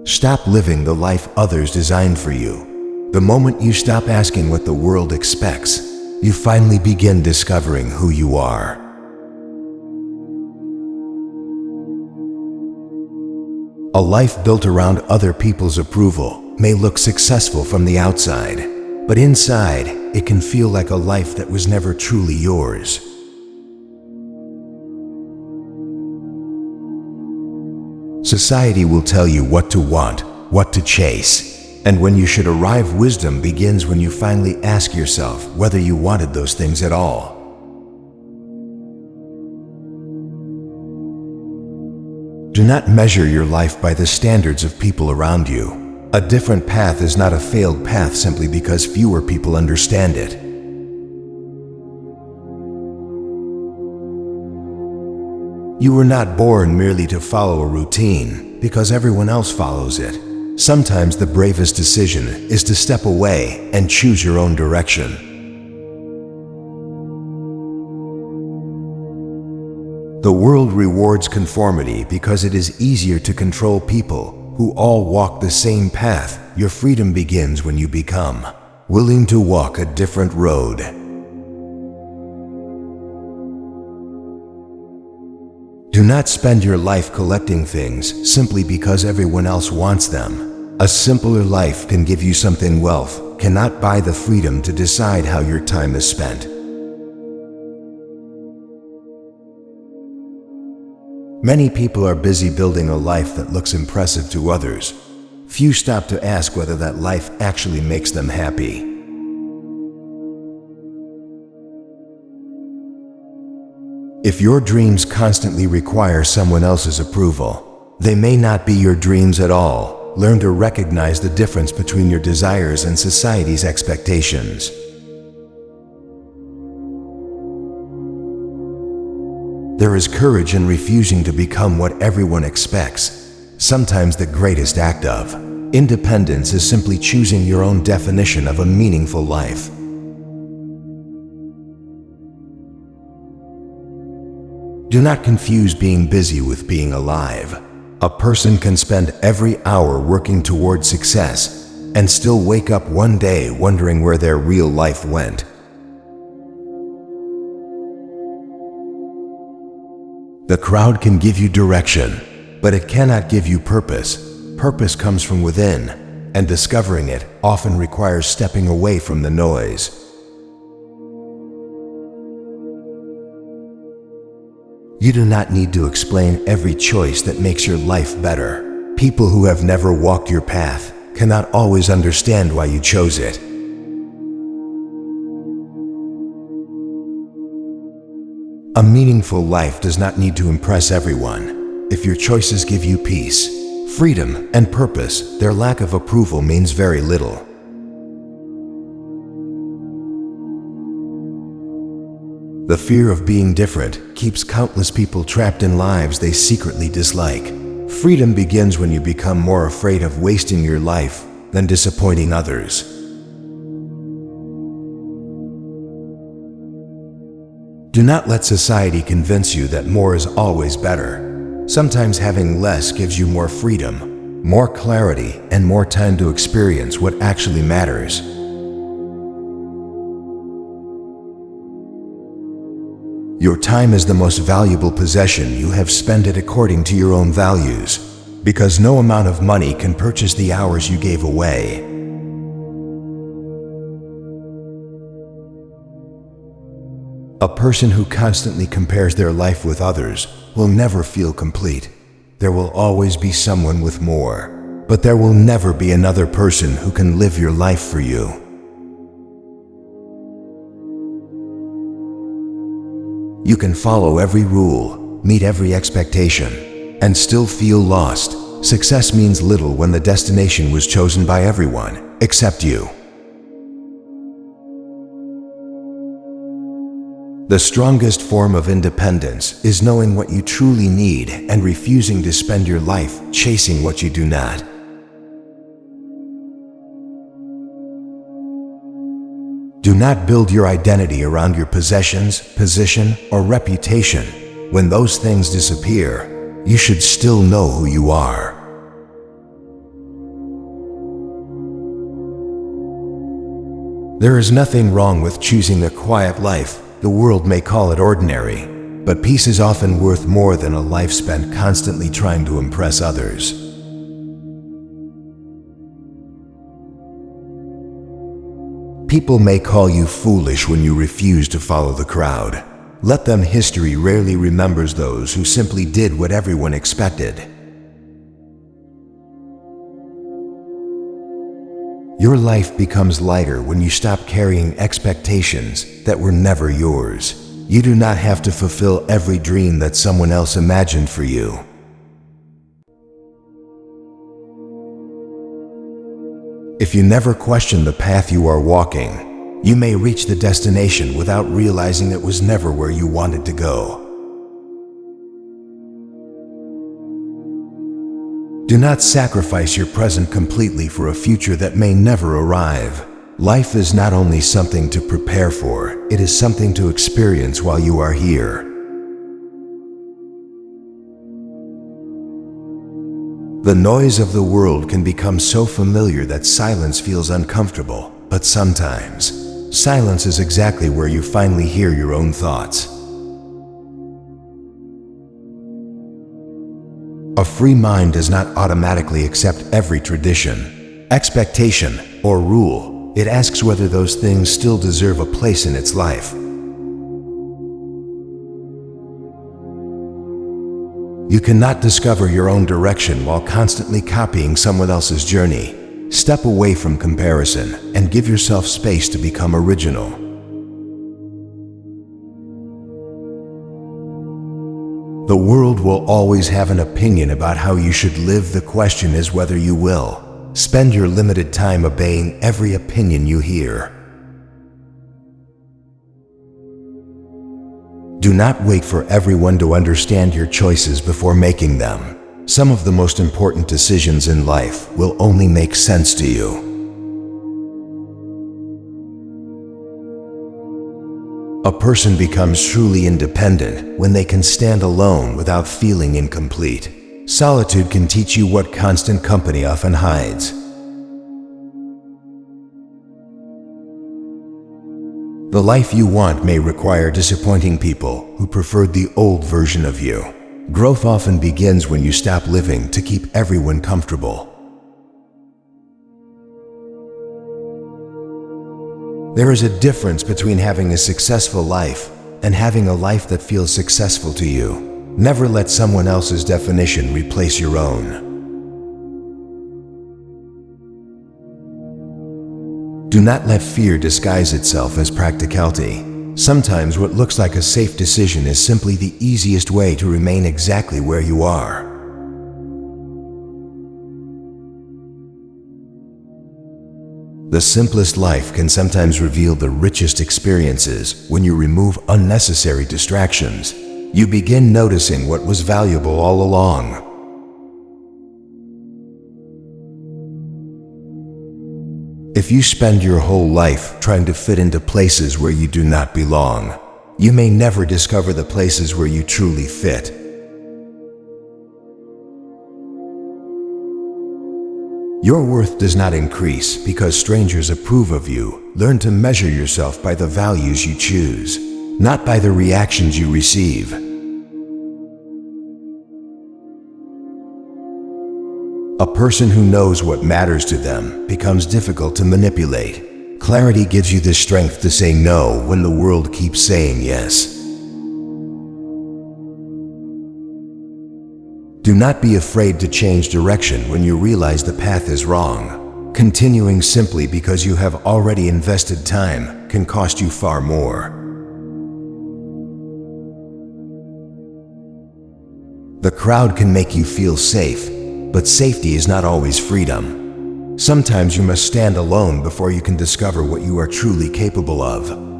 Stop living the life others designed for you. The moment you stop asking what the world expects, you finally begin discovering who you are. A life built around other people's approval may look successful from the outside, but inside, it can feel like a life that was never truly yours. Society will tell you what to want, what to chase, and when you should arrive. Wisdom begins when you finally ask yourself whether you wanted those things at all. Do not measure your life by the standards of people around you. A different path is not a failed path simply because fewer people understand it. You were not born merely to follow a routine because everyone else follows it. Sometimes the bravest decision is to step away and choose your own direction. The world rewards conformity because it is easier to control people who all walk the same path. Your freedom begins when you become willing to walk a different road. Do not spend your life collecting things simply because everyone else wants them. A simpler life can give you something wealth cannot buy: the freedom to decide how your time is spent. Many people are busy building a life that looks impressive to others. Few stop to ask whether that life actually makes them happy. If your dreams constantly require someone else's approval, they may not be your dreams at all. Learn to recognize the difference between your desires and society's expectations. There is courage in refusing to become what everyone expects. Sometimes the greatest act of independence is simply choosing your own definition of a meaningful life. Do not confuse being busy with being alive. A person can spend every hour working toward success and still wake up one day wondering where their real life went. The crowd can give you direction, but it cannot give you purpose. Purpose comes from within, and discovering it often requires stepping away from the noise. You do not need to explain every choice that makes your life better. People who have never walked your path cannot always understand why you chose it. A meaningful life does not need to impress everyone. If your choices give you peace, freedom, and purpose, their lack of approval means very little. The fear of being different keeps countless people trapped in lives they secretly dislike. Freedom begins when you become more afraid of wasting your life than disappointing others. Do not let society convince you that more is always better. Sometimes having less gives you more freedom, more clarity, and more time to experience what actually matters. Your time is the most valuable possession you have. Spent it according to your own values, because no amount of money can purchase the hours you gave away. A person who constantly compares their life with others will never feel complete. There will always be someone with more, but there will never be another person who can live your life for you. You can follow every rule, meet every expectation, and still feel lost. Success means little when the destination was chosen by everyone except you. The strongest form of independence is knowing what you truly need and refusing to spend your life chasing what you do not. Do not build your identity around your possessions, position, or reputation. When those things disappear, you should still know who you are. There is nothing wrong with choosing a quiet life. The world may call it ordinary, but peace is often worth more than a life spent constantly trying to impress others. People may call you foolish when you refuse to follow the crowd. Let them. History rarely remembers those who simply did what everyone expected. Your life becomes lighter when you stop carrying expectations that were never yours. You do not have to fulfill every dream that someone else imagined for you. If you never question the path you are walking, you may reach the destination without realizing it was never where you wanted to go. Do not sacrifice your present completely for a future that may never arrive. Life is not only something to prepare for, it is something to experience while you are here. The noise of the world can become so familiar that silence feels uncomfortable, but sometimes, silence is exactly where you finally hear your own thoughts. A free mind does not automatically accept every tradition, expectation, or rule. It asks whether those things still deserve a place in its life. You cannot discover your own direction while constantly copying someone else's journey. Step away from comparison and give yourself space to become original. The world will always have an opinion about how you should live. The question is whether you will. Spend your limited time obeying every opinion you hear. Do not wait for everyone to understand your choices before making them. Some of the most important decisions in life will only make sense to you. A person becomes truly independent when they can stand alone without feeling incomplete. Solitude can teach you what constant company often hides. The life you want may require disappointing people who preferred the old version of you. Growth often begins when you stop living to keep everyone comfortable. There is a difference between having a successful life and having a life that feels successful to you. Never let someone else's definition replace your own. Do not let fear disguise itself as practicality. Sometimes what looks like a safe decision is simply the easiest way to remain exactly where you are. The simplest life can sometimes reveal the richest experiences when you remove unnecessary distractions. You begin noticing what was valuable all along. If you spend your whole life trying to fit into places where you do not belong, you may never discover the places where you truly fit. Your worth does not increase because strangers approve of you. Learn to measure yourself by the values you choose, not by the reactions you receive. A person who knows what matters to them becomes difficult to manipulate. Clarity gives you the strength to say no when the world keeps saying yes. Do not be afraid to change direction when you realize the path is wrong. Continuing simply because you have already invested time can cost you far more. The crowd can make you feel safe, but safety is not always freedom. Sometimes you must stand alone before you can discover what you are truly capable of.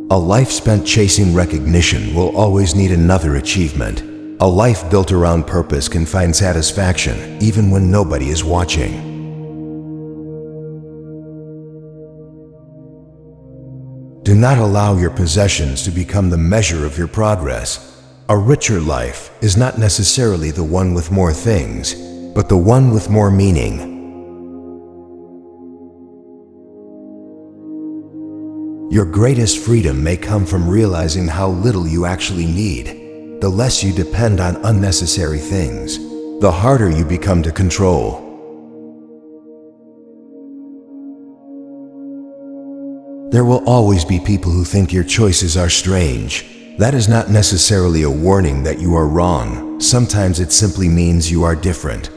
A life spent chasing recognition will always need another achievement. A life built around purpose can find satisfaction even when nobody is watching. Do not allow your possessions to become the measure of your progress. A richer life is not necessarily the one with more things, but the one with more meaning. Your greatest freedom may come from realizing how little you actually need. The less you depend on unnecessary things, the harder you become to control. There will always be people who think your choices are strange. That is not necessarily a warning that you are wrong. Sometimes it simply means you are different.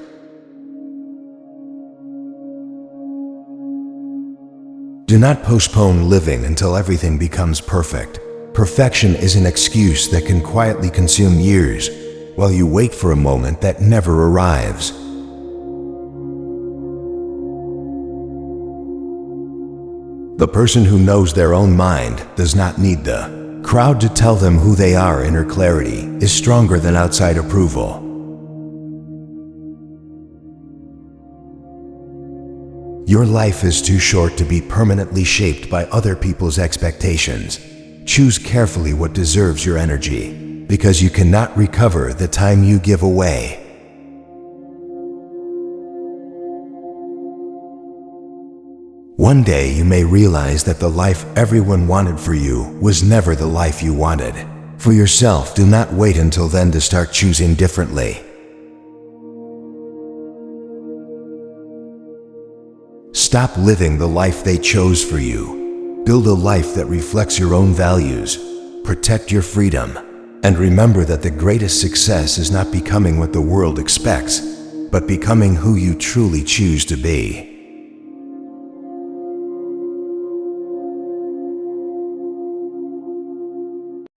Do not postpone living until everything becomes perfect. Perfection is an excuse that can quietly consume years, while you wait for a moment that never arrives. The person who knows their own mind does not need the crowd to tell them who they are. Inner clarity is stronger than outside approval. Your life is too short to be permanently shaped by other people's expectations. Choose carefully what deserves your energy, because you cannot recover the time you give away. One day you may realize that the life everyone wanted for you was never the life you wanted. For yourself, do not wait until then to start choosing differently. Stop living the life they chose for you. Build a life that reflects your own values. Protect your freedom. And remember that the greatest success is not becoming what the world expects, but becoming who you truly choose to be.